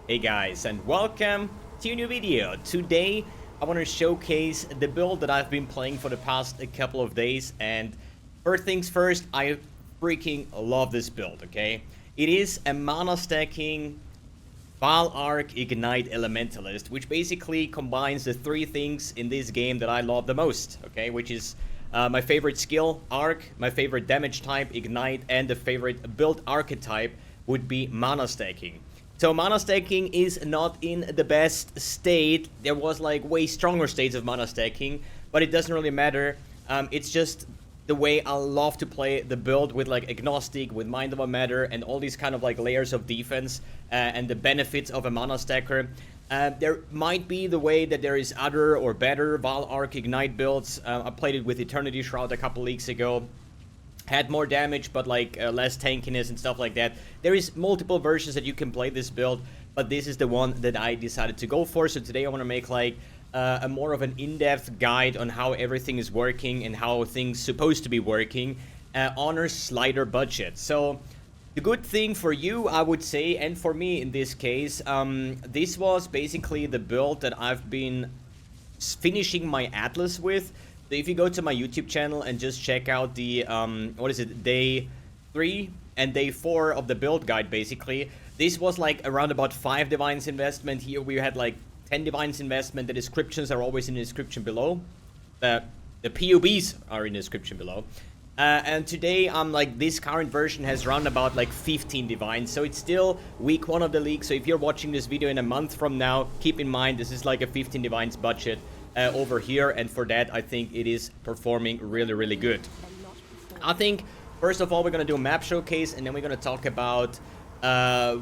Hey guys, and welcome to a new video. Today I want to showcase the build that I've been playing for the past couple of days, and first things first, I freaking love this build, okay? It is a mana stacking Vaal Arc Ignite Elementalist, which basically combines the three things in this game that I love the most, okay? Which is my favorite skill, Arc, my favorite damage type, Ignite, and the favorite build archetype would be mana stacking. So mana stacking is not in the best state. There was like way stronger states of mana stacking, but it doesn't really matter. It's just the way I love to play the build with like agnostic, with mind over matter, and all these kind of like layers of defense and the benefits of a mana stacker. There might be the way that there is other or better Vaal Arc Ignite builds. I played it with Eternity Shroud a couple leagues ago. Had more damage, but like less tankiness and stuff like that. There is multiple versions that you can play this build, but this is the one that I decided to go for. So today I want to make like a more of an in-depth guide on how everything is working and how things supposed to be working on a slider budget. So the good thing for you, I would say, and for me in this case, this was basically the build that I've been finishing my Atlas with. So if you go to my YouTube channel and just check out the, day 3 and day 4 of the build guide, basically, this was like around about 5 divines investment. Here we had like 10 divines investment. The descriptions are always in the description below. The PUBs are in the description below. And today, like, this current version has run about like 15 divines, so it's still week 1 of the league. So if you're watching this video in a month from now, keep in mind this is like a 15 divines budget over here, and for that I think it is performing really good. I think first of all we're gonna do a map showcase, and then we're gonna talk about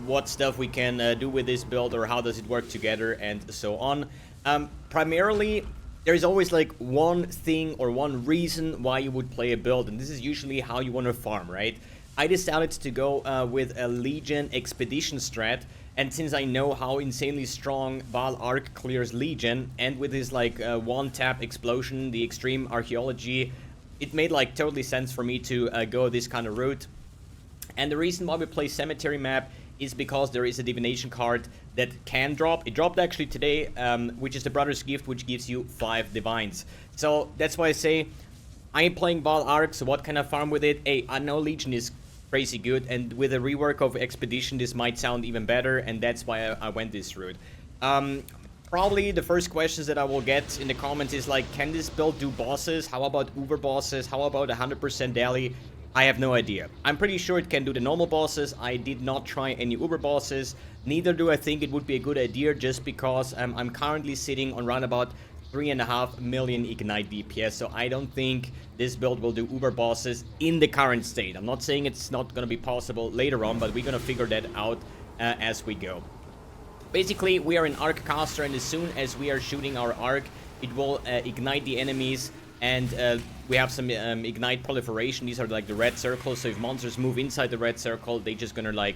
what stuff we can do with this build, or how does it work together, and so on. Primarily, there's always like one thing or one reason why you would play a build, and this is usually how you want to farm, right? I decided to go with a Legion Expedition strat, and since I know how insanely strong Vaal Arc clears Legion, and with his like one-tap explosion, the extreme archaeology, it made like totally sense for me to go this kind of route. And the reason why we play Cemetery map is because there is a divination card that can drop. It dropped actually today, which is the Brother's Gift, which gives you 5 divines. So that's why I say I am playing Vaal Arc, so what can I farm with it? Hey, I know Legion is crazy good, and with a rework of Expedition this might sound even better, and that's why I went this route. Probably the first questions that I will get in the comments is like, can this build do bosses? How about uber bosses? How about 100% daily? I have no idea. I'm pretty sure it can do the normal bosses. I did not try any uber bosses. Neither do I think it would be a good idea, just because I'm currently sitting on around about 3.5 million Ignite DPS, so I don't think this build will do uber bosses in the current state. I'm not saying it's not going to be possible later on, but we're going to figure that out as we go. Basically, we are an Arc caster, and as soon as we are shooting our Arc, it will ignite the enemies, and we have some Ignite proliferation. These are like the red circles, so if monsters move inside the red circle, they're just gonna like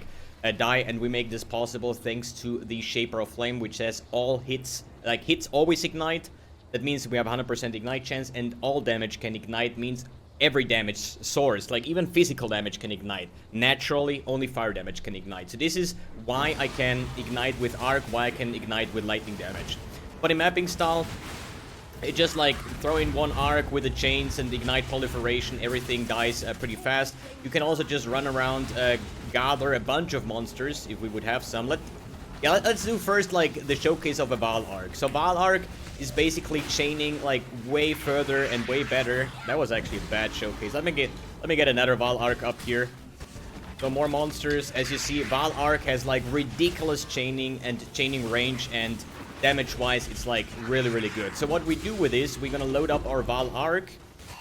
die, and we make this possible thanks to the Shaper of Flame, which says all hits, like hits always ignite. That means we have 100% ignite chance, and all damage can ignite, means every damage source, like even physical damage can ignite. Naturally, only fire damage can ignite. So this is why I can ignite with Arc, why I can ignite with lightning damage. But in mapping style, it just like throw in one Arc with the chains and ignite proliferation, everything dies pretty fast. You can also just run around, gather a bunch of monsters if we would have some. Let's do first like the showcase of a Vaal Arc. So Vaal Arc is basically chaining like way further and way better. That was actually a bad showcase. Let me get another Vaal Arc up here. So more monsters. As you see, Vaal Arc has like ridiculous chaining and chaining range, and damage wise it's like really good. So what we do with this, we're gonna load up our Vaal Arc,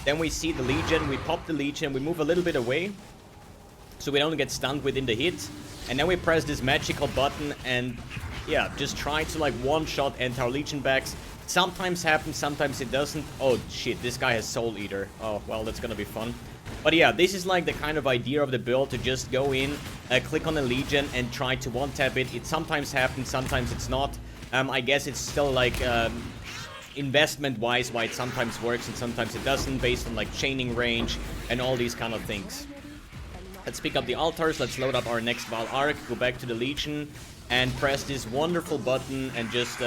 then we see the Legion, we pop the Legion, we move a little bit away so we don't get stunned within the hit, and then we press this magical button and yeah, just try to like one-shot entire Legion backs. Sometimes happens, sometimes it doesn't. Oh shit, this guy has Soul Eater. Oh well, that's gonna be fun. But yeah, this is like the kind of idea of the build, to just go in, click on the Legion and try to one-tap it. It sometimes happens, sometimes it's not. I guess it's still like investment-wise why it sometimes works and sometimes it doesn't, based on like chaining range and all these kind of things. Let's pick up the altars, let's load up our next Vaal Arc, go back to the Legion, and press this wonderful button and just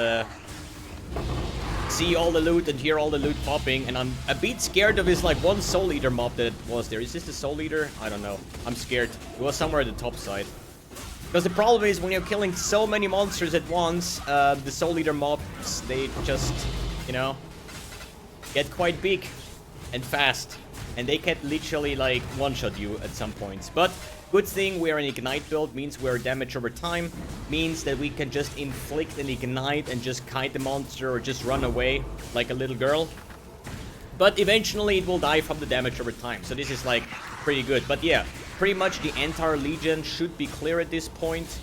see all the loot and hear all the loot popping. And I'm a bit scared of this like one Soul Eater mob that was there. Is this the Soul Eater? I don't know. I'm scared. It was somewhere at the top side. Because the problem is when you're killing so many monsters at once, the Soul Eater mobs, they just, you know, get quite big and fast. And they can literally like one-shot you at some points. But good thing we're an Ignite build, means we're damage over time, means that we can just inflict an Ignite and just kite the monster or just run away like a little girl. But eventually it will die from the damage over time. So this is like pretty good. But yeah, pretty much the entire Legion should be clear at this point.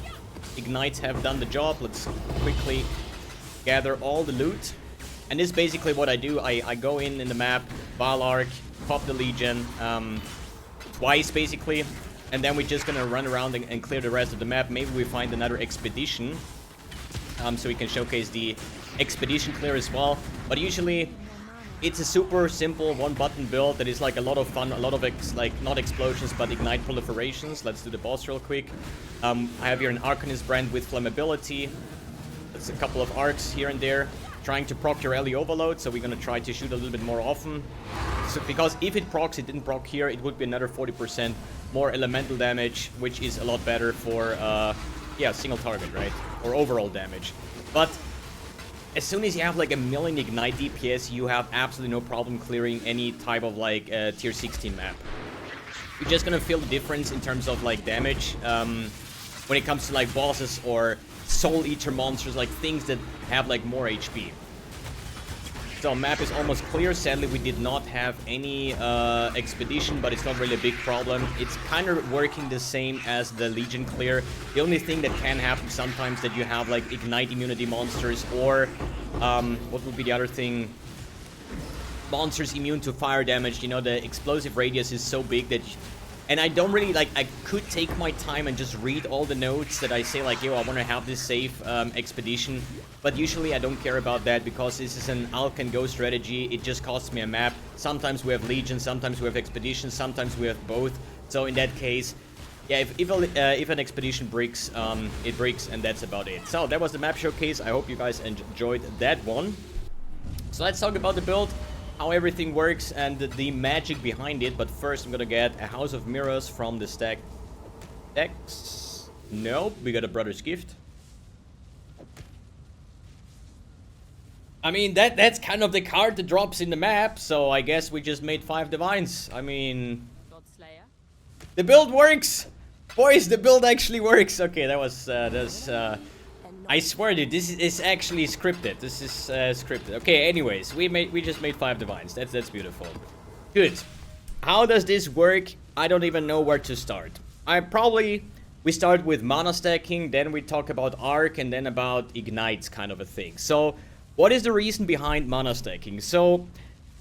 Ignites have done the job. Let's quickly gather all the loot. And this is basically what I do. I go in the map, Vaal Arc, pop the Legion twice basically. And then we're just gonna run around and clear the rest of the map. Maybe we find another expedition. So we can showcase the expedition clear as well. But usually it's a super simple one-button build that is like a lot of fun, a lot of not explosions, but ignite proliferations. Let's do the boss real quick. I have here an Arcanist brand with flammability. That's a couple of arcs here and there. Trying to proc your Ellie overload, so we're gonna try to shoot a little bit more often. So, because if it procs, it didn't proc here, it would be another 40% more elemental damage, which is a lot better for, yeah, single target, right? Or overall damage. But as soon as you have like a million Ignite DPS, you have absolutely no problem clearing any type of like tier 16 map. You're just gonna feel the difference in terms of like damage when it comes to like bosses or Soul Eater monsters, like things that have like more HP. So map is almost clear. Sadly, we did not have any expedition, but it's not really a big problem. It's kind of working the same as the Legion clear. The only thing that can happen sometimes that you have like Ignite immunity monsters or what would be the other thing? Monsters immune to fire damage. You know, the explosive radius is so big that and I don't really, like, I could take my time and just read all the notes that I say, like, yo, I want to have this safe expedition. But usually I don't care about that because this is an Alk and Go strategy. It just costs me a map. Sometimes we have Legion, sometimes we have Expedition, sometimes we have both. So in that case, yeah, if an expedition breaks, it breaks, and that's about it. So that was the map showcase. I hope you guys enjoyed that one. So let's talk about the build, how everything works, and the magic behind it. But first, I'm gonna get a House of Mirrors from the stack decks. Nope, we got a Brother's Gift. I mean, that's kind of the card that drops in the map, so I guess we just made 5 Divines. I mean, the build works! Boys, the build actually works! Okay, that was, I swear, dude, this is actually scripted. This is scripted. Okay, anyways, we just made 5 Divines. That's beautiful. Good. How does this work? I don't even know where to start. We start with mana stacking, then we talk about Arc, and then about Ignites kind of a thing. So, what is the reason behind mana stacking? So,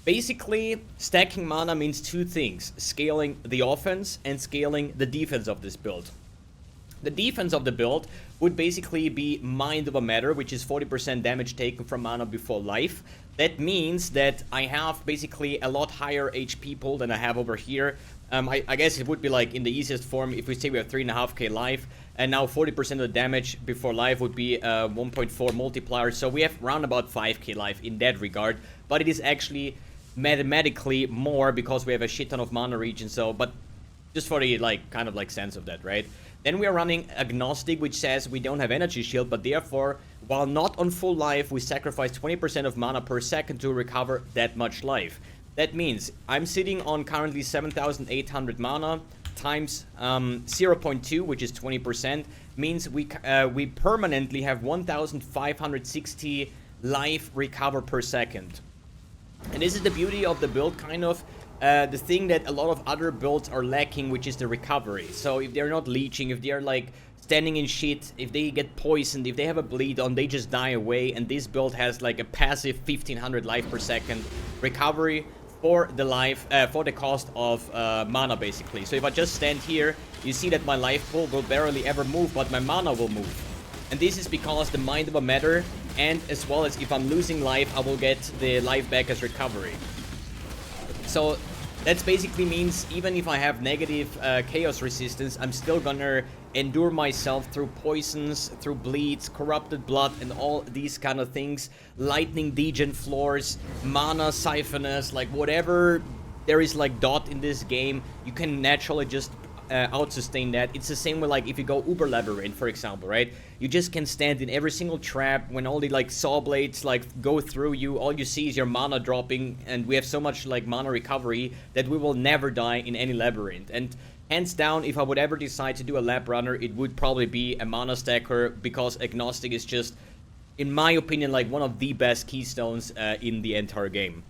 basically, stacking mana means 2 things. Scaling the offense and scaling the defense of this build. The defense of the build would basically be Mind Over Matter, which is 40% damage taken from mana before life. That means that I have basically a lot higher HP pool than I have over here. I guess it would be like in the easiest form if we say we have 3.5k life, and now 40% of the damage before life would be 1.4 multiplier. So we have around about 5k life in that regard, but it is actually mathematically more because we have a shit ton of mana regen. So, but just for the like kind of like sense of that, right? Then we are running Agnostic, which says we don't have Energy Shield, but therefore, while not on full life, we sacrifice 20% of mana per second to recover that much life. That means I'm sitting on currently 7,800 mana times 0.2, which is 20%, means we permanently have 1,560 life recover per second. And this is the beauty of the build, kind of. The thing that a lot of other builds are lacking, which is the recovery. So if they're not leeching, if they're like standing in shit, if they get poisoned, if they have a bleed on, they just die away. And this build has like a passive 1,500 life per second recovery for the life, for the cost of mana basically. So if I just stand here, you see that my life pool will barely ever move, but my mana will move. And this is because the Mind Over Matter, and as well as if I'm losing life, I will get the life back as recovery. So that basically means even if I have negative chaos resistance, I'm still gonna endure myself through poisons, through bleeds, corrupted blood, and all these kind of things. Lightning degen floors, mana siphoners, like whatever there is like dot in this game, you can naturally just out-sustain that. It's the same with like if you go Uber Labyrinth, for example, right? You just can stand in every single trap. When all the like saw blades like go through you, all you see is your mana dropping, and we have so much like mana recovery that we will never die in any labyrinth. And hands down, if I would ever decide to do a lab runner, it would probably be a mana stacker, because agnostic is just, in my opinion, like one of the best keystones in the entire game.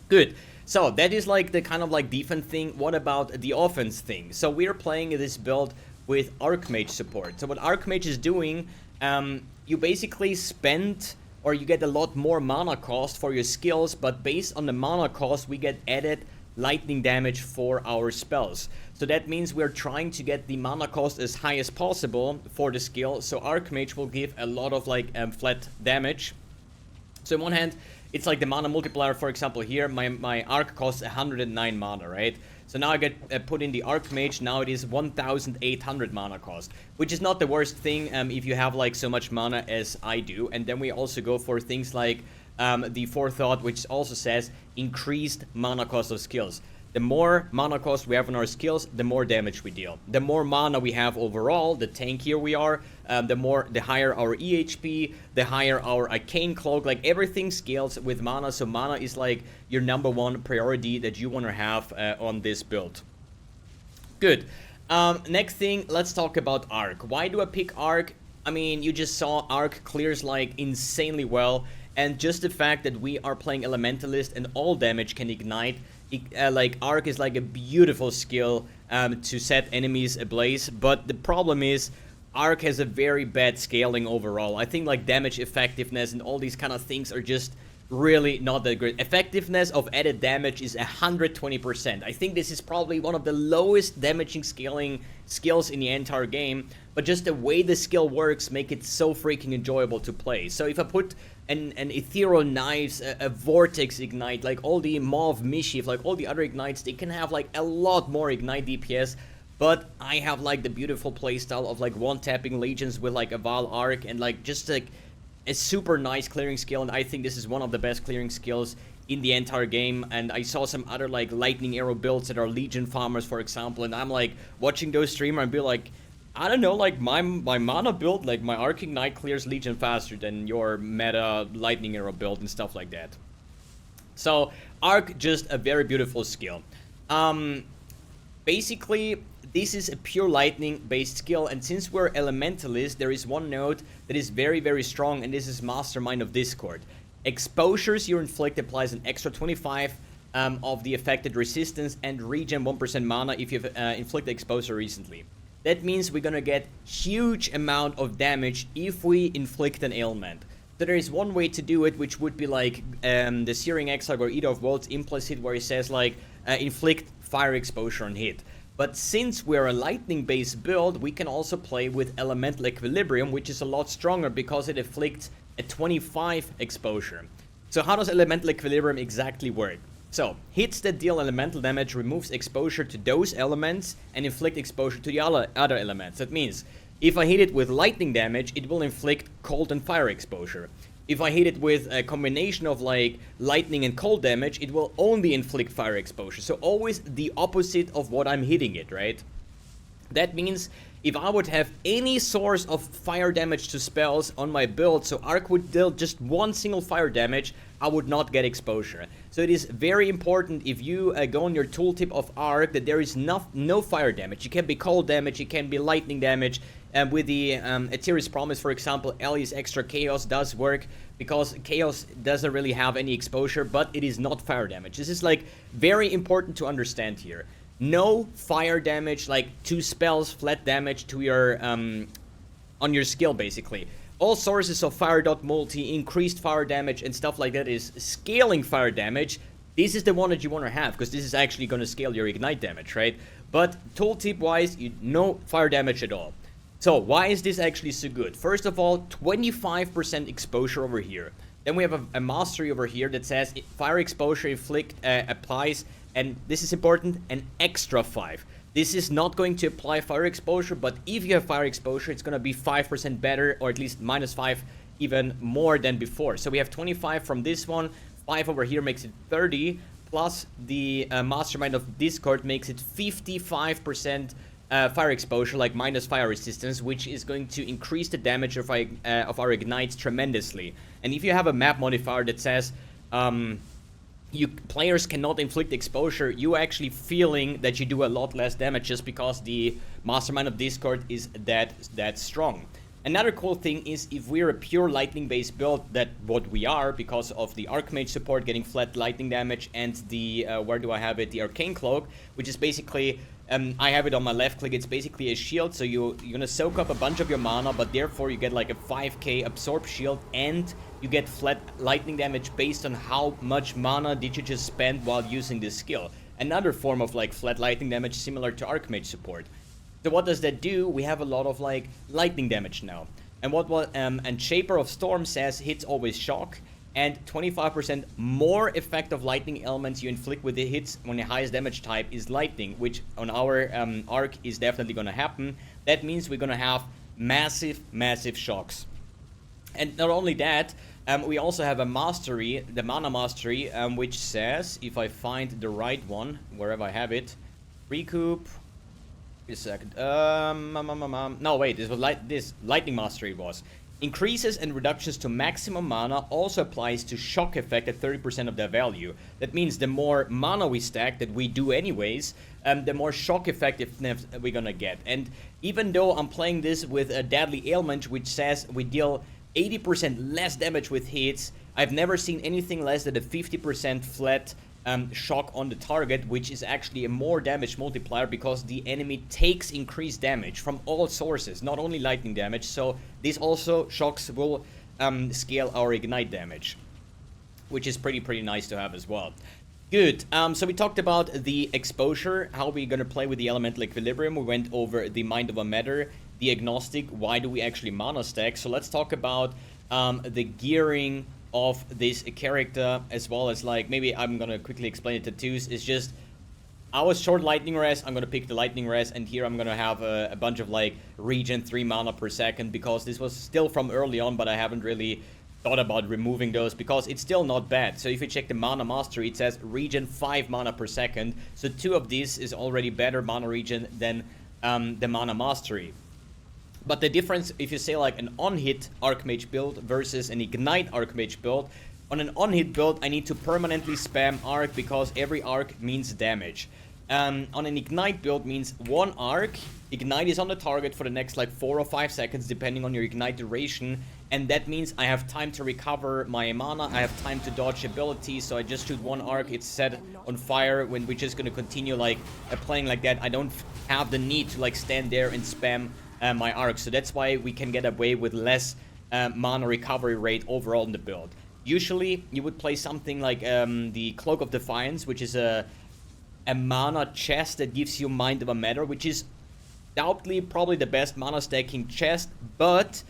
Good. So that is like the kind of like defense thing. What about the offense thing? So we're playing this build with Archmage support. So what Archmage is doing, you basically spend, or you get a lot more mana cost for your skills, but based on the mana cost, we get added lightning damage for our spells. So that means we're trying to get the mana cost as high as possible for the skill. So Archmage will give a lot of like flat damage. So on one hand, it's like the mana multiplier. For example, here my arc costs 109 mana, right? So now I get put in the Archmage. Now it is 1,800 mana cost, which is not the worst thing if you have like so much mana as I do. And then we also go for things like the Forethought, which also says increased mana cost of skills. The more mana cost we have on our skills, the more damage we deal. The more mana we have overall, the tankier we are, the higher our EHP, the higher our Arcane Cloak. Like everything scales with mana, so mana is like your #1 priority that you want to have on this build. Good. Next thing, let's talk about Arc. Why do I pick Arc? I mean, you just saw Arc clears like insanely well, and just the fact that we are playing Elementalist and all damage can ignite. Like Arc is like a beautiful skill to set enemies ablaze, but the problem is Arc has a very bad scaling overall. I think like damage effectiveness and all these kind of things are just really not that great. Effectiveness of added damage is 120%. I think this is probably one of the lowest damaging scaling skills in the entire game, but just the way the skill works make it so freaking enjoyable to play. So if I put an Ethereal Knives, a Vortex Ignite, like all the Maw of Mischief, like all the other Ignites, they can have like a lot more Ignite DPS, but I have like the beautiful playstyle of like one-tapping Legions with like a Vaal Arc and like just like a super nice clearing skill, and I think this is one of the best clearing skills in the entire game. And I saw some other like lightning arrow builds that are Legion farmers, for example, and I'm like watching those streamers and be like, I don't know, like my mana build, like my Arc Ignite clears Legion faster than your meta lightning arrow build and stuff like that. So Arc, just a very beautiful skill. Basically, this is a pure lightning based skill, and since we're Elementalist, there is one node that is very, very strong, and this is Mastermind of Discord. Exposures you inflict applies an extra 25 of the affected resistance and regen 1% mana if you've inflicted exposure recently. That means we're gonna get huge amount of damage if we inflict an ailment. So there is one way to do it, which would be like the Searing Exile or Eater of Worlds implicit, where it says like inflict fire exposure on hit. But since we're a lightning-based build, we can also play with Elemental Equilibrium, which is a lot stronger because it inflicts a 25 exposure. So how does Elemental Equilibrium exactly work? So, hits that deal elemental damage removes exposure to those elements and inflict exposure to the other elements. That means, if I hit it with lightning damage, it will inflict cold and fire exposure. If I hit it with a combination of like lightning and cold damage, it will only inflict fire exposure. So always the opposite of what I'm hitting it, right? That means if I would have any source of fire damage to spells on my build, so Arc would deal just one single fire damage, I would not get exposure. So it is very important if you go on your tooltip of Arc that there is no fire damage. It can be cold damage, it can be lightning damage. And with the Ethereal's Promise, for example, Ellie's Extra Chaos does work because Chaos doesn't really have any exposure, but it is not fire damage. This is like very important to understand here. No fire damage, like 2 spells, flat damage to your on your skill basically. All sources of fire dot multi, increased fire damage and stuff like that is scaling fire damage. This is the one that you want to have because this is actually going to scale your ignite damage, right? But tooltip wise, no fire damage at all. So why is this actually so good? First of all, 25% exposure over here. Then we have a mastery over here that says fire exposure inflict applies, and this is important, an extra 5. This is not going to apply fire exposure, but if you have fire exposure, it's going to be 5% better, or at least -5 even more than before. So we have 25 from this one, 5 over here makes it 30, plus the Mastermind of Discord makes it 55% fire exposure, like minus fire resistance, which is going to increase the damage of our ignites tremendously. And if you have a map modifier that says players cannot inflict exposure, you actually feeling that you do a lot less damage just because the Mastermind of Discord is that strong. Another cool thing is if we're a pure lightning based build, that what we are because of the Archmage support getting flat lightning damage and the where do I have it, the Arcane Cloak, which is basically I have it on my left click. It's basically a shield, so you're gonna soak up a bunch of your mana, but therefore you get like a 5k absorb shield, and you get flat lightning damage based on how much mana did you just spend while using this skill. Another form of like flat lightning damage similar to Archmage support. So what does that do? We have a lot of like lightning damage now. And and Shaper of Storm says hits always shock, and 25% more effective lightning elements you inflict with the hits when the highest damage type is lightning, which on our arc is definitely going to happen. That means we're going to have massive shocks. And not only that, we also have a mastery, the mana mastery, which says, if I find the right one, wherever I have it, recoup. A second. No, wait. This was this lightning mastery was increases and reductions to maximum mana also applies to shock effect at 30% of their value. That means the more mana we stack, that we do anyways, the more shock effectiveness we're gonna get. And even though I'm playing this with a deadly ailment, which says we deal 80% less damage with hits, I've never seen anything less than a 50% flat shock on the target, which is actually a more damage multiplier because the enemy takes increased damage from all sources, not only lightning damage. So these also shocks will scale our ignite damage, which is pretty nice to have as well. Good. So we talked about the exposure, how we're gonna play with the elemental equilibrium. We went over the mind of a matter, the agnostic, why do we actually mana stack. So let's talk about the gearing of this character, as well as like, maybe I'm gonna quickly explain it to twos. It's just, I was short lightning res, I'm gonna pick the lightning res, and here I'm gonna have a bunch of like regen 3 mana per second, because this was still from early on, but I haven't really thought about removing those because it's still not bad. So if you check the mana mastery, it says regen 5 mana per second, so 2 of these is already better mana regen than the mana mastery. But the difference, if you say like an on-hit Archmage build versus an Ignite Archmage build, on an on-hit build, I need to permanently spam Arc because every Arc means damage. On an Ignite build means one Arc, Ignite is on the target for the next like 4 or 5 seconds, depending on your Ignite duration, and that means I have time to recover my mana, I have time to dodge abilities, so I just shoot one Arc, it's set on fire, when we're just gonna continue like playing like that. I don't have the need to like stand there and spam my arc, so that's why we can get away with less mana recovery rate overall in the build. Usually you would play something like the Cloak of Defiance, which is a mana chest that gives you Mind of a Matter, which is doubtly probably the best mana stacking chest, but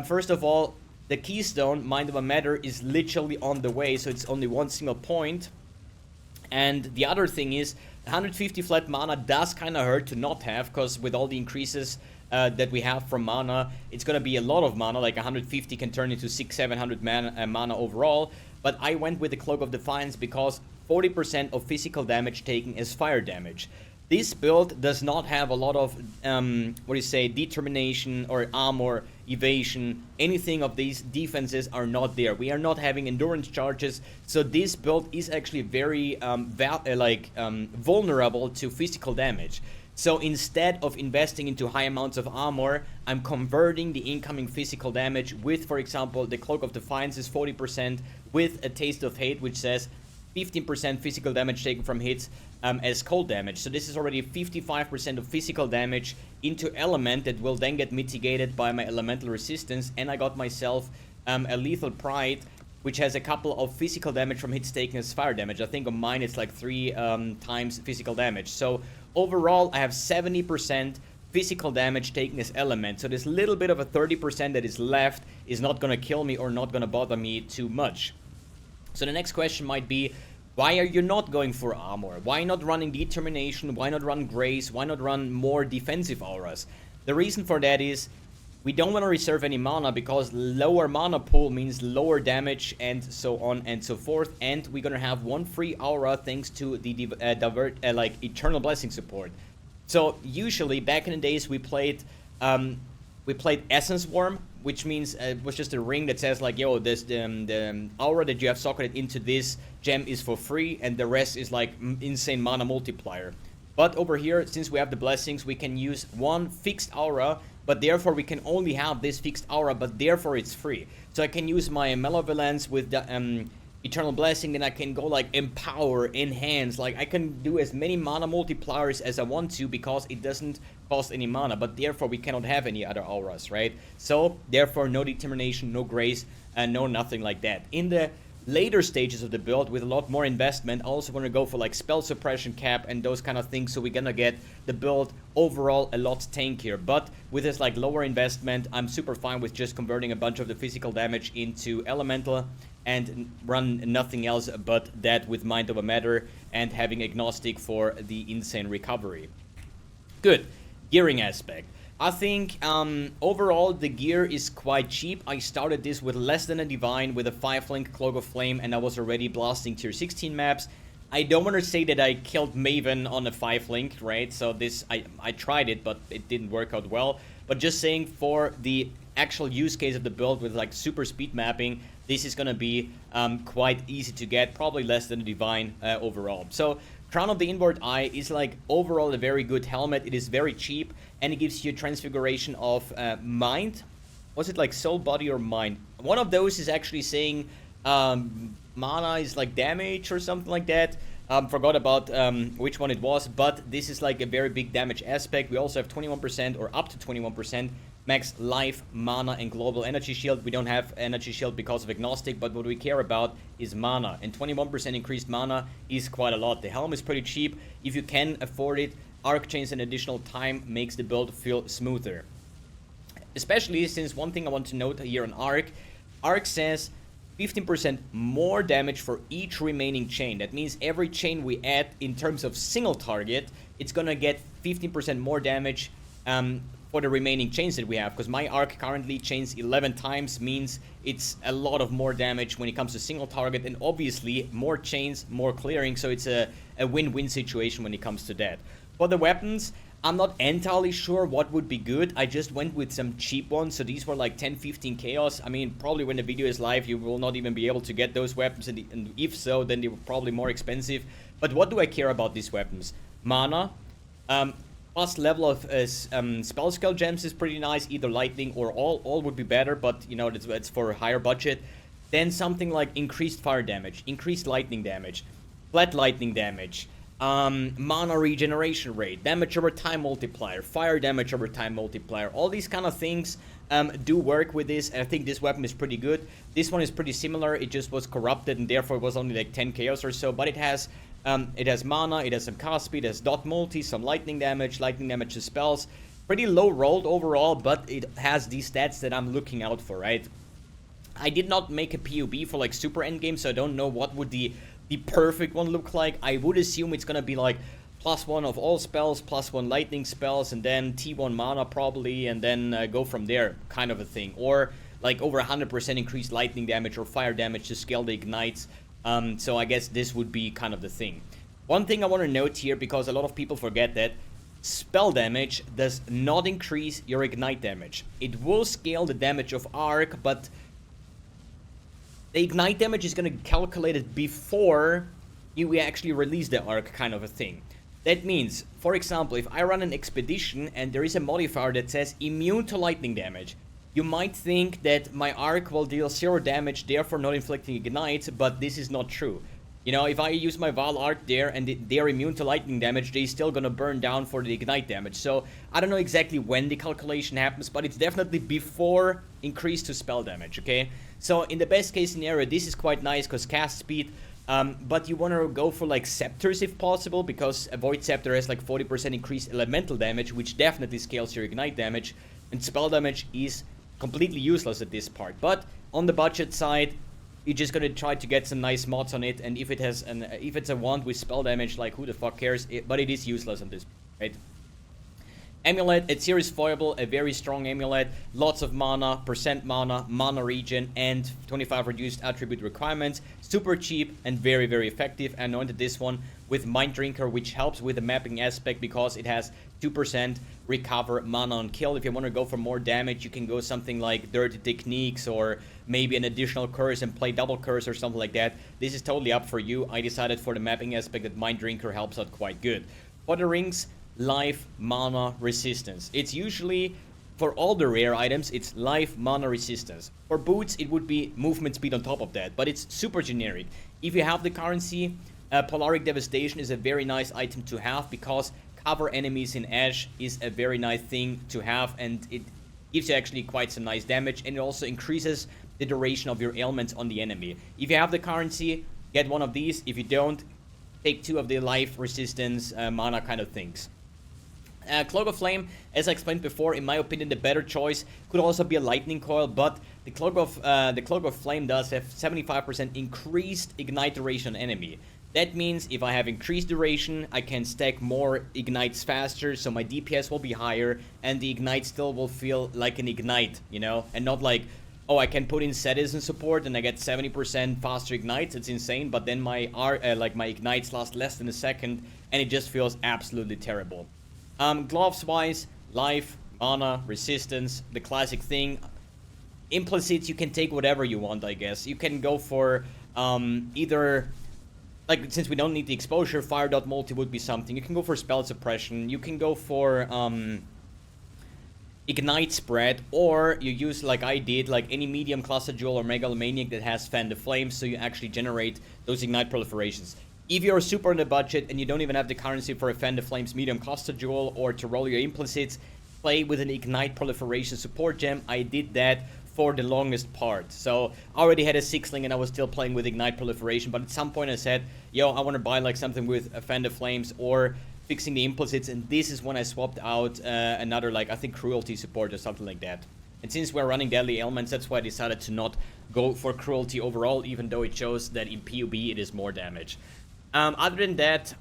first of all, the keystone Mind of a Matter is literally on the way, so it's only one single point. And the other thing is 150 flat mana does kind of hurt to not have, because with all the increases that we have from mana, it's gonna be a lot of mana, like 150 can turn into 600-700 mana overall. But I went with the Cloak of Defiance because 40% of physical damage taken is fire damage. This build does not have a lot of determination or armor, evasion, anything of these defenses are not there. We are not having endurance charges, so this build is actually very vulnerable to physical damage. So instead of investing into high amounts of armor, I'm converting the incoming physical damage with, for example, the Cloak of Defiance is 40% with a Taste of Hate, which says 15% physical damage taken from hits as cold damage. So this is already 55% of physical damage into element that will then get mitigated by my elemental resistance. And I got myself a Lethal Pride, which has a couple of physical damage from hits taken as fire damage. I think on mine it's like 3 times physical damage. So overall, I have 70% physical damage taken as element. So this little bit of a 30% that is left is not going to kill me or not going to bother me too much. So the next question might be, Why are you not going for armor? Why not running determination? Why not run grace? Why not run more defensive auras? The reason for that is we don't want to reserve any mana, because lower mana pool means lower damage and so on and so forth. And we're gonna have one free aura thanks to the like Eternal Blessing support. So usually back in the days we played Essence Worm, which means it was just a ring that says like, yo, this the aura that you have socketed into this gem is for free, and the rest is like insane mana multiplier. But over here, since we have the blessings, we can use one fixed aura, but therefore we can only have this fixed aura, but therefore it's free. So I can use my Malevolence with the Eternal Blessing, then I can go like Empower, Enhance, like I can do as many mana multipliers as I want to, because it doesn't cost any mana, but therefore we cannot have any other auras, right? So therefore no determination, no grace, and no nothing like that. In the later stages of the build with a lot more investment, I also want to go for like spell suppression cap and those kind of things, so we're gonna get the build overall a lot tankier. But with this like lower investment, I'm super fine with just converting a bunch of the physical damage into elemental and run nothing else but that with Mind Over Matter and having agnostic for the insane recovery. Good. Gearing aspect. I think overall the gear is quite cheap. I started this with less than a divine with a 5-link Cloak of Flame, and I was already blasting tier 16 maps. I don't want to say that I killed Maven on a 5-link, right? So this, I tried it, but it didn't work out well. But just saying, for the actual use case of the build with like super speed mapping, this is gonna be quite easy to get, probably less than a divine overall. So Crown of the Inward Eye is like overall a very good helmet. It is very cheap, and it gives you a transfiguration of mind. Was it like soul, body, or mind? One of those is actually saying mana is like damage or something like that. Forgot about which one it was, but this is like a very big damage aspect. We also have 21% or up to 21% max life, mana, and global energy shield. We don't have energy shield because of agnostic, but what we care about is mana, and 21% increased mana is quite a lot. The helm is pretty cheap. If you can afford it, arc chains and additional time makes the build feel smoother. Especially since one thing I want to note here on arc says 15% more damage for each remaining chain. That means every chain we add in terms of single target, it's gonna get 15% more damage for the remaining chains that we have, because my arc currently chains 11 times, means it's a lot of more damage when it comes to single target, and obviously more chains, more clearing, so it's a win-win situation when it comes to that. For the weapons, I'm not entirely sure what would be good. I just went with some cheap ones, so these were like 10-15 chaos. I mean, probably when the video is live, you will not even be able to get those weapons, and if so, then they were probably more expensive. But what do I care about these weapons? Mana, plus level of spell skill gems is pretty nice. Either lightning or all would be better, but you know, it's for a higher budget. Then something like increased fire damage, increased lightning damage, flat lightning damage, mana regeneration rate, damage over time multiplier, fire damage over time multiplier. All these kind of things do work with this, and I think this weapon is pretty good. This one is pretty similar. It just was corrupted, and therefore it was only like 10 chaos or so, but it has mana, it has some cast speed, it has dot multi, some lightning damage to spells. Pretty low rolled overall, but it has these stats that I'm looking out for, right? I did not make a POB for like super endgame, so I don't know what would the perfect one look like. I would assume it's gonna be like +1 of all spells, +1 lightning spells, and then T1 mana probably, and then go from there, kind of a thing. Or like over 100% increased lightning damage or fire damage to scale the ignites. So I guess this would be kind of the thing. One thing I want to note here, because a lot of people forget that spell damage does not increase your ignite damage. It will scale the damage of arc, but the ignite damage is going to be calculated before you actually release the arc, kind of a thing. That means, for example, if I run an expedition and there is a modifier that says immune to lightning damage, you might think that my arc will deal 0 damage, therefore not inflicting ignite, but this is not true. You know, if I use my Vaal arc there and they're immune to lightning damage, they're still gonna burn down for the ignite damage. So I don't know exactly when the calculation happens, but it's definitely before increase to spell damage, okay? So in the best case scenario, this is quite nice because cast speed, but you want to go for like scepters if possible, because a void scepter has like 40% increased elemental damage, which definitely scales your ignite damage, and spell damage is completely useless at this part. But on the budget side, you're just gonna try to get some nice mods on it, and if it's a wand with spell damage, like who the fuck cares? But it is useless on this, right? Amulet, it's series foilable, a very strong amulet, lots of mana, mana regen, and 25 reduced attribute requirements. Super cheap and very, very effective. I anointed this one with Mind Drinker, which helps with the mapping aspect because it has 2% recover mana on kill. If you want to go for more damage, you can go something like Dirty Techniques or maybe an additional curse and play double curse or something like that. This is totally up for you. I decided for the mapping aspect that Mind Drinker helps out quite good. For the rings, life, mana, resistance. It's usually, for all the rare items, it's life, mana, resistance. For boots, it would be movement speed on top of that, but it's super generic. If you have the currency, Polaric Devastation is a very nice item to have because cover enemies in Ash is a very nice thing to have, and it gives you actually quite some nice damage, and it also increases the duration of your ailments on the enemy. If you have the currency, get one of these. If you don't, take 2 of the life, resistance, mana kind of things. Cloak of Flame, as I explained before, in my opinion, the better choice could also be a Lightning Coil, but the Cloak of Flame does have 75% increased ignite duration on enemy. That means if I have increased duration, I can stack more ignites faster, so my DPS will be higher, and the ignite still will feel like an ignite, you know, and not like, oh, I can put in citizen support and I get 70% faster ignites. It's insane, but then my my ignites last less than a second, and it just feels absolutely terrible. Gloves-wise, life, mana, resistance, the classic thing. Implicits, you can take whatever you want, I guess. You can go for either, like, since we don't need the exposure, Fire Dot Multi would be something. You can go for Spell Suppression. You can go for Ignite Spread, or you use, like I did, like any medium Cluster Jewel or Megalomaniac that has Fan the Flames, so you actually generate those Ignite proliferations. If you're super on the budget and you don't even have the currency for a Fan the Flames medium Cluster Jewel or to roll your implicits, play with an Ignite Proliferation support gem. I did that for the longest part. So I already had a 6-ling and I was still playing with Ignite Proliferation, but at some point I said, yo, I want to buy like something with a Fan the Flames or fixing the implicits, and this is when I swapped out another, like, I think Cruelty support or something like that. And since we're running Deadly Ailments, that's why I decided to not go for Cruelty overall, even though it shows that in PUB it is more damage. Other than that,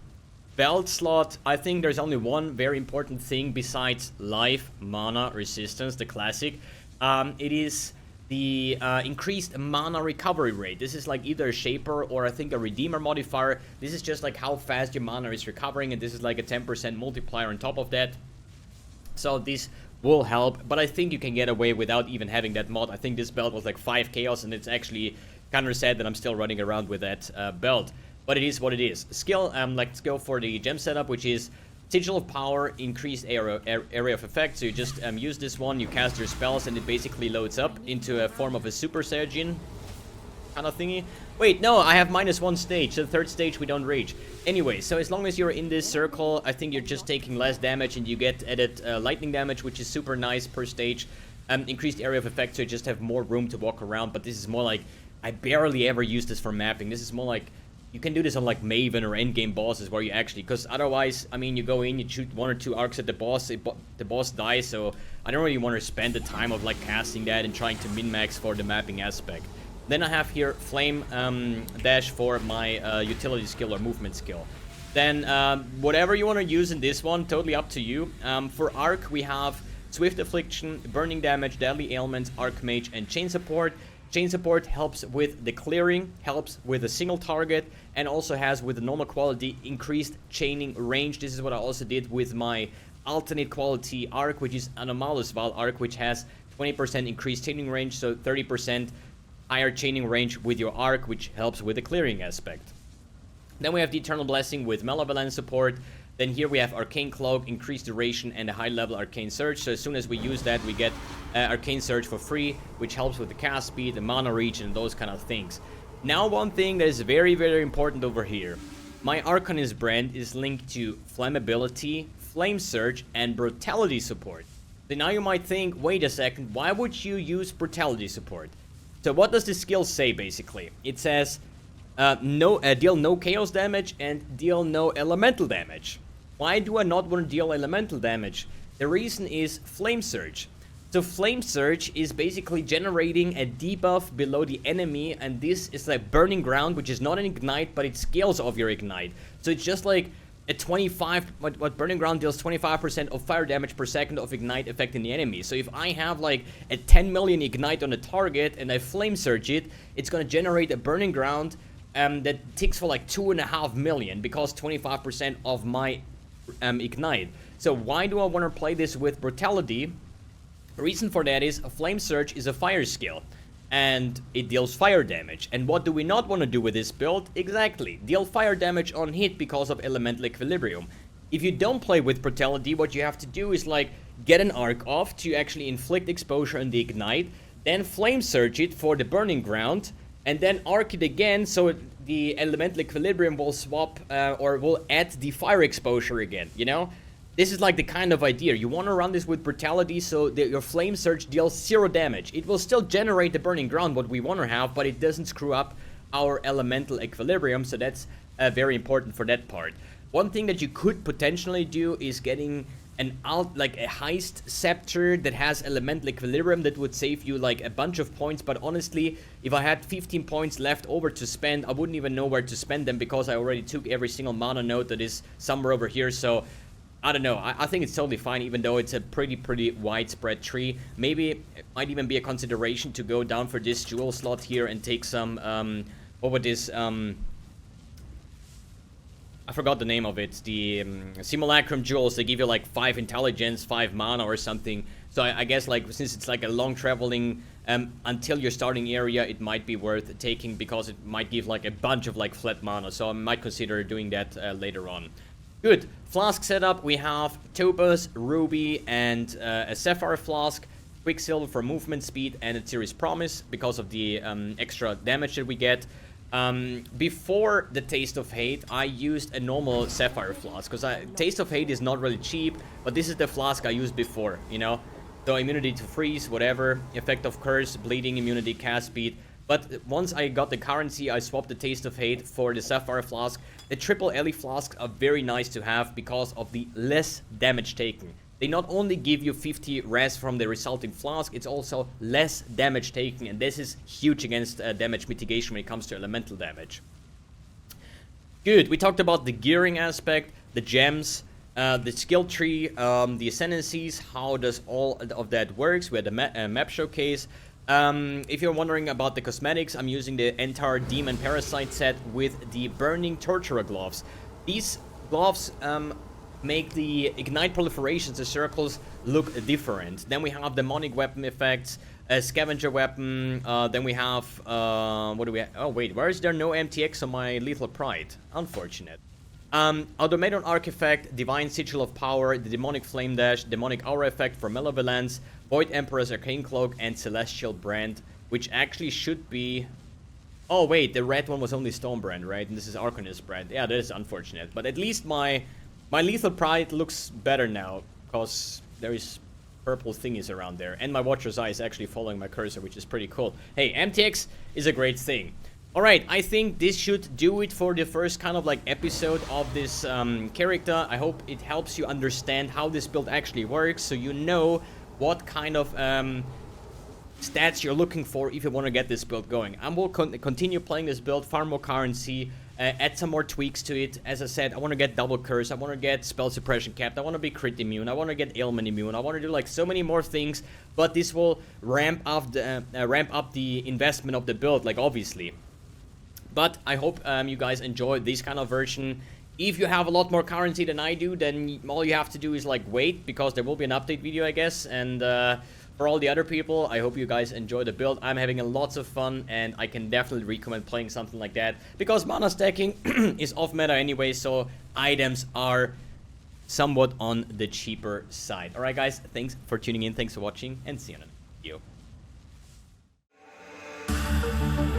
belt slot, I think there's only one very important thing besides life, mana, resistance, the classic. It is the increased mana recovery rate. This is like either a Shaper or I think a Redeemer modifier. This is just like how fast your mana is recovering, and this is like a 10% multiplier on top of that. So this will help, but I think you can get away without even having that mod. I think this belt was like 5 chaos, and it's actually kind of sad that I'm still running around with that belt. But it is what it is. Skill, let's go for the gem setup, which is Sigil of Power, increased area of effect. So you just use this one, you cast your spells, and it basically loads up into a form of a Super Saiyajin kind of thingy. Wait, no, I have -1 stage. So the 3rd stage we don't rage. Anyway, so as long as you're in this circle, I think you're just taking less damage, and you get added lightning damage, which is super nice per stage. Increased area of effect, so you just have more room to walk around. But this is more like, I barely ever use this for mapping. This is more like, you can do this on like Maven or endgame bosses where you actually, because otherwise, I mean, you go in, you shoot 1 or 2 arcs at the boss, the boss dies, so I don't really want to spend the time of like casting that and trying to min-max for the mapping aspect. Then I have here Flame Dash for my utility skill or movement skill. Then whatever you want to use in this one, totally up to you. For Arc, we have Swift Affliction, Burning Damage, Deadly Ailments, Archmage, and Chain Support. Chain Support helps with the clearing, helps with a single target, and also has, with the normal quality, increased chaining range. This is what I also did with my alternate quality Arc, which is Anomalous Vaal Arc, which has 20% increased chaining range, so 30% higher chaining range with your Arc, which helps with the clearing aspect. Then we have the Eternal Blessing with Malevolence support. Then here we have Arcane Cloak, increased duration, and a high-level Arcane Surge. So as soon as we use that, we get Arcane Surge for free, which helps with the cast speed, the mana reach, and those kind of things. Now, one thing that is very, very important over here. My Arcanist brand is linked to Flammability, Flame Surge, and Brutality support. So now you might think, wait a second, why would you use Brutality support? So what does this skill say, basically? It says, deal no chaos damage and deal no elemental damage. Why do I not want to deal elemental damage? The reason is Flame Surge. So Flame Surge is basically generating a debuff below the enemy, and this is like Burning Ground, which is not an ignite, but it scales off your ignite. So it's just like a 25, what Burning Ground deals 25% of fire damage per second of ignite affecting the enemy. So if I have like a 10 million ignite on a target and I Flame Surge it, it's gonna generate a Burning Ground that ticks for like 2.5 million because 25% of my ignite. So why do I want to play this with Brutality? The reason for that is a Flame Surge is a fire skill, and it deals fire damage. And what do we not want to do with this build? Exactly, deal fire damage on hit because of Elemental Equilibrium. If you don't play with Brutality, what you have to do is like get an arc off to actually inflict exposure on the ignite, then Flame Surge it for the Burning Ground, and then arc it again so the Elemental Equilibrium will swap or will add the fire exposure again, you know? This is like the kind of idea. You want to run this with Brutality so that your Flame Surge deals 0 damage. It will still generate the Burning Ground, what we want to have, but it doesn't screw up our Elemental Equilibrium, so that's very important for that part. One thing that you could potentially do is getting like a Heist Scepter that has Elemental Equilibrium that would save you like a bunch of points, but honestly, if I had 15 points left over to spend, I wouldn't even know where to spend them because I already took every single mana node that is somewhere over here, so I don't know, I think it's totally fine, even though it's a pretty widespread tree. Maybe it might even be a consideration to go down for this jewel slot here and take some, what would this, I forgot the name of it, the Simulacrum jewels. They give you like 5 intelligence, 5 mana or something. So I guess like, since it's like a long traveling until your starting area, it might be worth taking because it might give like a bunch of like flat mana. So I might consider doing that later on. Good. Flask setup. We have Topaz, Ruby, and a Sapphire Flask, Quicksilver for movement speed, and a Series Promise because of the extra damage that we get. Before the Taste of Hate, I used a normal Sapphire Flask because Taste of Hate is not really cheap, but this is the flask I used before, you know? So immunity to freeze, whatever, effect of curse, bleeding, immunity, cast speed. But once I got the currency, I swapped the Taste of Hate for the Sapphire Flask. The triple Ellie flasks are very nice to have because of the less damage taken. They not only give you 50 res from the resulting flask, it's also less damage taken, and this is huge against damage mitigation when it comes to elemental damage. Good, we talked about the gearing aspect, the gems, the skill tree, the ascendancies, how does all of that works. We had a map showcase. If you're wondering about the cosmetics, I'm using the entire Demon Parasite set with the Burning Torturer gloves. These gloves make the Ignite proliferations, the circles, look different. Then we have demonic weapon effects, a scavenger weapon, then we have, what do we have? Oh wait, why is there no MTX on my Lethal Pride? Unfortunate. Automaton Artifact, Divine Sigil of Power, the Demonic Flame Dash, Demonic Aura Effect for Malevolence, Void Emperor's Arcane Cloak, and Celestial Brand, which actually should be... Oh wait, the red one was only Stone Brand, right? And this is Arcanist Brand. Yeah, that is unfortunate. But at least my Lethal Pride looks better now, because there is purple thingies around there. And my Watcher's Eye is actually following my cursor, which is pretty cool. Hey, MTX is a great thing. Alright, I think this should do it for the first kind of like episode of this character. I hope it helps you understand how this build actually works, so you know what kind of stats you're looking for if you want to get this build going. I will continue playing this build, farm more currency, add some more tweaks to it. As I said, I want to get double curse, I want to get spell suppression capped, I want to be crit immune, I want to get ailment immune, I want to do like so many more things, but this will ramp up the investment of the build, like obviously. But I hope you guys enjoy this kind of version. If you have a lot more currency than I do, then all you have to do is like wait, because there will be an update video, I guess. And for all the other people, I hope you guys enjoy the build. I'm having lots of fun, and I can definitely recommend playing something like that, because mana stacking is off meta anyway, so items are somewhat on the cheaper side. Alright guys, thanks for tuning in, thanks for watching, and see you in the next video.